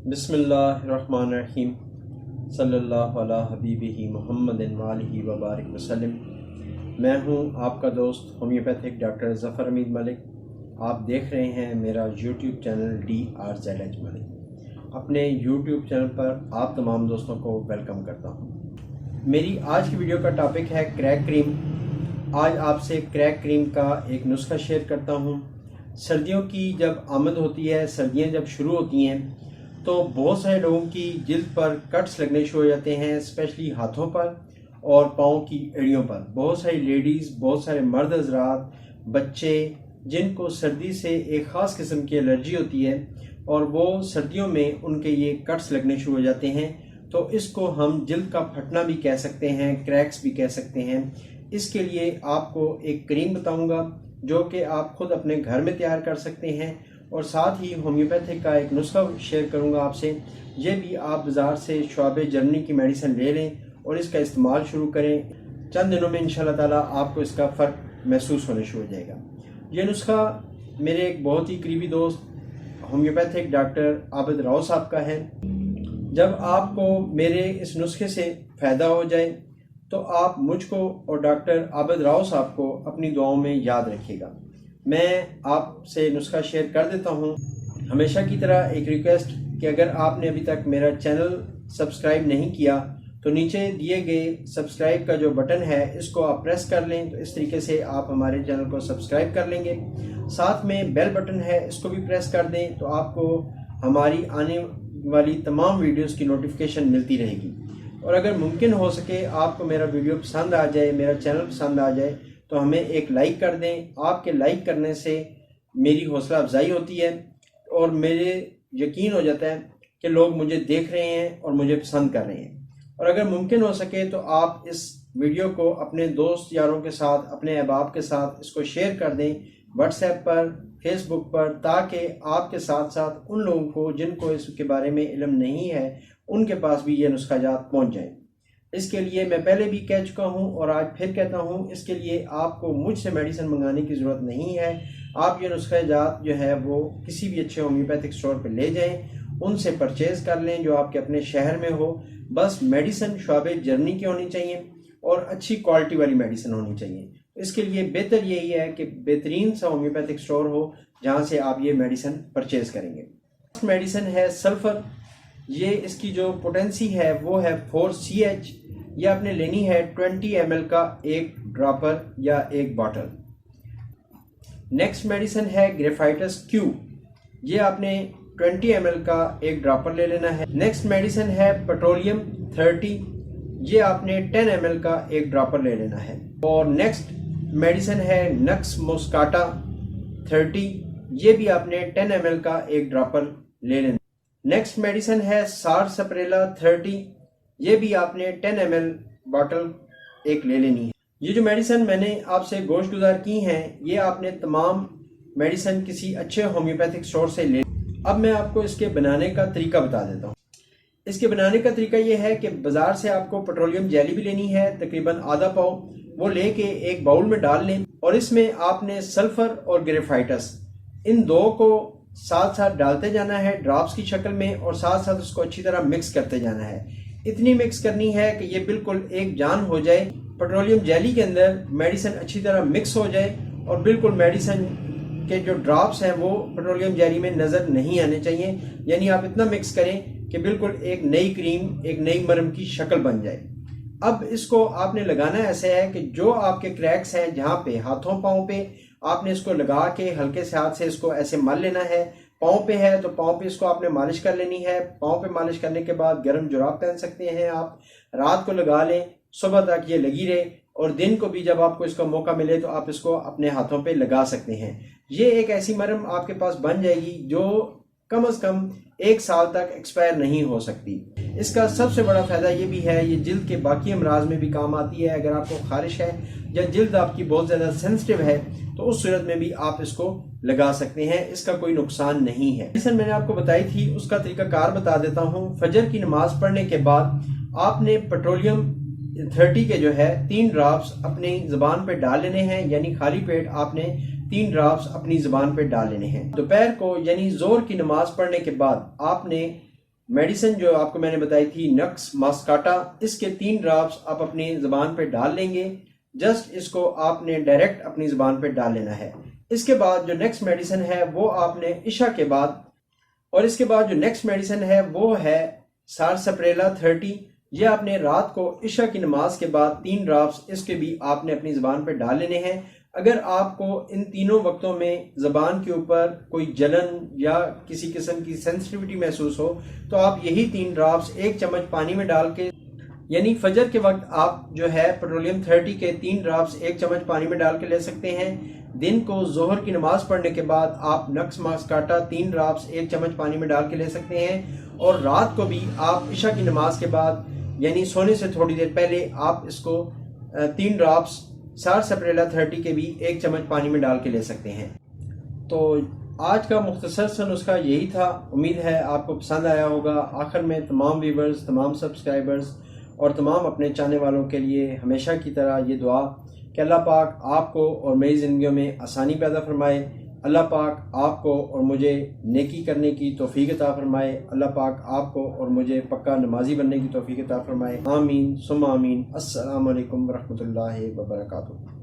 بسم اللہ الرحمن الرحیم صلی اللہ علی حبیبہ محمد وآلہ وبارک وسلم۔ میں ہوں آپ کا دوست ہومیوپیتھک ڈاکٹر ظفر امید ملک۔ آپ دیکھ رہے ہیں میرا یوٹیوب چینل DRZH ملک۔ اپنے یوٹیوب چینل پر آپ تمام دوستوں کو ویلکم کرتا ہوں۔ میری آج کی ویڈیو کا ٹاپک ہے کریک کریم۔ آج آپ سے کریک کریم کا ایک نسخہ شیئر کرتا ہوں۔ سردیوں کی جب آمد ہوتی ہے، سردیاں جب شروع ہوتی ہیں تو بہت سارے لوگوں کی جلد پر کٹس لگنے شروع ہو جاتے ہیں، اسپیشلی ہاتھوں پر اور پاؤں کی ایڑیوں پر۔ بہت ساری لیڈیز، بہت سارے مرد حضرات، بچے جن کو سردی سے ایک خاص قسم کی الرجی ہوتی ہے اور وہ سردیوں میں ان کے یہ کٹس لگنے شروع ہو جاتے ہیں، تو اس کو ہم جلد کا پھٹنا بھی کہہ سکتے ہیں، کریکس بھی کہہ سکتے ہیں۔ اس کے لیے آپ کو ایک کریم بتاؤں گا جو کہ آپ خود اپنے گھر میں تیار کر سکتے ہیں، اور ساتھ ہی ہومیوپیتھک کا ایک نسخہ شیئر کروں گا آپ سے۔ یہ بھی آپ بازار سے شعب جرمنی کی میڈیسن لے لیں اور اس کا استعمال شروع کریں۔ چند دنوں میں انشاءاللہ تعالیٰ آپ کو اس کا فرق محسوس ہونے شروع ہو جائے گا۔ یہ نسخہ میرے ایک بہت ہی قریبی دوست ہومیوپیتھک ڈاکٹر عابد راؤ صاحب کا ہے۔ جب آپ کو میرے اس نسخے سے فائدہ ہو جائے تو آپ مجھ کو اور ڈاکٹر عابد راؤ صاحب کو اپنی دعاؤں میں یاد رکھیے گا۔ میں آپ سے نسخہ شیئر کر دیتا ہوں۔ ہمیشہ کی طرح ایک ریکویسٹ کہ اگر آپ نے ابھی تک میرا چینل سبسکرائب نہیں کیا تو نیچے دیے گئے سبسکرائب کا جو بٹن ہے اس کو آپ پریس کر لیں، تو اس طریقے سے آپ ہمارے چینل کو سبسکرائب کر لیں گے۔ ساتھ میں بیل بٹن ہے، اس کو بھی پریس کر دیں تو آپ کو ہماری آنے والی تمام ویڈیوز کی نوٹیفیکیشن ملتی رہے گی۔ اور اگر ممکن ہو سکے آپ کو میرا ویڈیو پسند آ جائے، میرا چینل پسند آ جائے تو ہمیں ایک لائک کر دیں۔ آپ کے لائک کرنے سے میری حوصلہ افزائی ہوتی ہے اور میرے یقین ہو جاتا ہے کہ لوگ مجھے دیکھ رہے ہیں اور مجھے پسند کر رہے ہیں۔ اور اگر ممکن ہو سکے تو آپ اس ویڈیو کو اپنے دوست یاروں کے ساتھ، اپنے احباب کے ساتھ اس کو شیئر کر دیں، واٹس ایپ پر، فیس بک پر، تاکہ آپ کے ساتھ ساتھ ان لوگوں کو جن کو اس کے بارے میں علم نہیں ہے ان کے پاس بھی یہ نسخہ جات پہنچ جائیں۔ اس کے لیے میں پہلے بھی کہہ چکا ہوں اور آج پھر کہتا ہوں، اس کے لیے آپ کو مجھ سے میڈیسن منگانے کی ضرورت نہیں ہے۔ آپ یہ نسخہ جات جو ہے وہ کسی بھی اچھے ہومیوپیتھک اسٹور پہ لے جائیں، ان سے پرچیز کر لیں جو آپ کے اپنے شہر میں ہو۔ بس میڈیسن شعب جرمنی کی ہونی چاہیے اور اچھی کوالٹی والی میڈیسن ہونی چاہیے۔ اس کے لیے بہتر یہی ہے کہ بہترین سا ہومیوپیتھک اسٹور ہو جہاں سے آپ یہ میڈیسن پرچیز کریں گے۔ میڈیسن ہے سلفر۔ یہ اس کی جو پوٹینسی ہے وہ ہے 4CH۔ یہ آپ نے لینی ہے 20 ml کا ایک ڈراپر یا ایک باٹل۔ نیکسٹ میڈیسن ہے گریفائٹس کیو۔ یہ آپ نے 20 ml کا ایک ڈراپر لے لینا ہے۔ نیکسٹ میڈیسن ہے پیٹرولیم 30۔ یہ آپ نے 10 ml کا ایک ڈراپر لے لینا ہے۔ اور نیکسٹ میڈیسن ہے نکس موسکاٹا 30۔ یہ بھی آپ نے 10 ml کا ایک ڈراپر لے لینا ہے۔ نیکسٹ میڈیسن ہے سارسپریلا 30۔ یہ بھی آپ نے 10 ml باٹل ایک لے لینی ہے۔ یہ جو میڈیسن میں نے آپ سے گوشت گزار کی ہیں، یہ آپ نے تمام میڈیسن کسی اچھے ہومیوپیتھک اسٹور سے لے۔ اب میں آپ کو اس کے بنانے کا طریقہ بتا دیتا ہوں۔ اس کے بنانے کا طریقہ یہ ہے کہ بازار سے آپ کو پیٹرولیم جیلی بھی لینی ہے، تقریباً آدھا پاؤ۔ وہ لے کے ایک باؤل میں ڈال لیں اور اس میں آپ نے سلفر اور گریفائٹس ان دو کو ساتھ ساتھ ڈالتے جانا ہے ڈراپس کی شکل میں، اور ساتھ ساتھ اس کو اچھی طرح مکس کرتے جانا ہے۔ اتنی مکس کرنی ہے کہ یہ بالکل ایک جان ہو جائے، پیٹرولیم جیلی کے اندر میڈیسن اچھی طرح مکس ہو جائے اور بالکل میڈیسن کے جو ڈراپس ہیں وہ پیٹرولیم جیلی میں نظر نہیں آنے چاہیے۔ یعنی آپ اتنا مکس کریں کہ بالکل ایک نئی کریم، ایک نئی مرم کی شکل بن جائے۔ اب اس کو آپ نے لگانا ایسے ہے کہ جو آپ کے کریکس ہیں جہاں پہ ہاتھوں پاؤں پہ، آپ نے اس کو لگا کے ہلکے سے ہاتھ سے اس کو ایسے مل لینا ہے۔ پاؤں پہ ہے تو پاؤں پہ اس کو آپ نے مالش کر لینی ہے۔ پاؤں پہ مالش کرنے کے بعد گرم جراب پہن سکتے ہیں آپ، رات کو لگا لیں، صبح تک یہ لگی رہے، اور دن کو بھی جب آپ کو اس کا موقع ملے تو آپ اس کو اپنے ہاتھوں پہ لگا سکتے ہیں۔ یہ ایک ایسی مرہم آپ کے پاس بن جائے گی جو کم از کم 1 سال تک ایکسپائر نہیں ہو سکتی۔ اس کا سب سے بڑا فائدہ یہ بھی ہے، یہ جلد کے باقی امراض میں بھی کام آتی ہے۔ اگر آپ کو خارش ہے یا جلد آپ کی بہت زیادہ سینسٹیو ہے تو اس صورت میں بھی آپ اس کو لگا سکتے ہیں، اس کا کوئی نقصان نہیں ہے۔ میڈیسن میں نے آپ کو بتائی تھی، اس کا طریقہ کار بتا دیتا ہوں۔ فجر کی نماز پڑھنے کے بعد آپ نے پیٹرولیم 30 کے جو ہے 3 ڈراپس اپنی زبان پہ ڈال لینے ہیں، یعنی خالی پیٹ آپ نے 3 ڈراپس اپنی زبان پہ ڈال لینے ہیں۔ دوپہر کو یعنی زور کی نماز پڑھنے کے بعد آپ نے میڈیسن جو آپ کو میں نے بتائی تھی نکس ماسکاٹا، اس کے 3 ڈراپس آپ اپنی زبان پہ ڈال لیں گے. جسٹ اس کو آپ نے ڈائریکٹ اپنی زبان پہ ڈال لینا ہے. اس کے بعد جو نیکسٹ میڈیسن ہے وہ آپ نے عشاء کے بعد، اور اس کے بعد جو نیکسٹ میڈیسن ہے وہ ہے سارسپریلا 30. یہ آپ نے رات کو عشاء کی نماز کے بعد 3 ڈراپس اس کے بھی آپ نے اپنی زبان پہ ڈال لینے ہیں. اگر آپ کو ان تینوں وقتوں میں زبان کے اوپر کوئی جلن یا کسی قسم کی سینسٹیوٹی محسوس ہو تو آپ یہی 3 ڈراپس 1 چمچ پانی میں ڈال کے، یعنی فجر کے وقت آپ جو ہے پیٹرولیم 30 کے 3 ڈراپس 1 چمچ پانی میں ڈال کے لے سکتے ہیں. دن کو ظہر کی نماز پڑھنے کے بعد آپ نکس ماسکاٹا 3 ڈراپس 1 چمچ پانی میں ڈال کے لے سکتے ہیں. اور رات کو بھی آپ عشاء کی نماز کے بعد یعنی سونے سے تھوڑی دیر پہلے آپ اس کو 3 ڈراپس سارسپریلا 30 کے بھی 1 چمچ پانی میں ڈال کے لے سکتے ہیں. تو آج کا مختصر سا نسخہ یہی تھا. امید ہے آپ کو پسند آیا ہوگا. آخر میں تمام ویورز، تمام سبسکرائبرز اور تمام اپنے چاہنے والوں کے لیے ہمیشہ کی طرح یہ دعا کہ اللہ پاک آپ کو اور میری زندگیوں میں آسانی پیدا فرمائے. اللہ پاک آپ کو اور مجھے نیکی کرنے کی توفیق عطا فرمائے. اللہ پاک آپ کو اور مجھے پکا نمازی بننے کی توفیق عطا فرمائے. آمین ثم آمین. السلام علیکم ورحمۃ اللہ وبرکاتہ.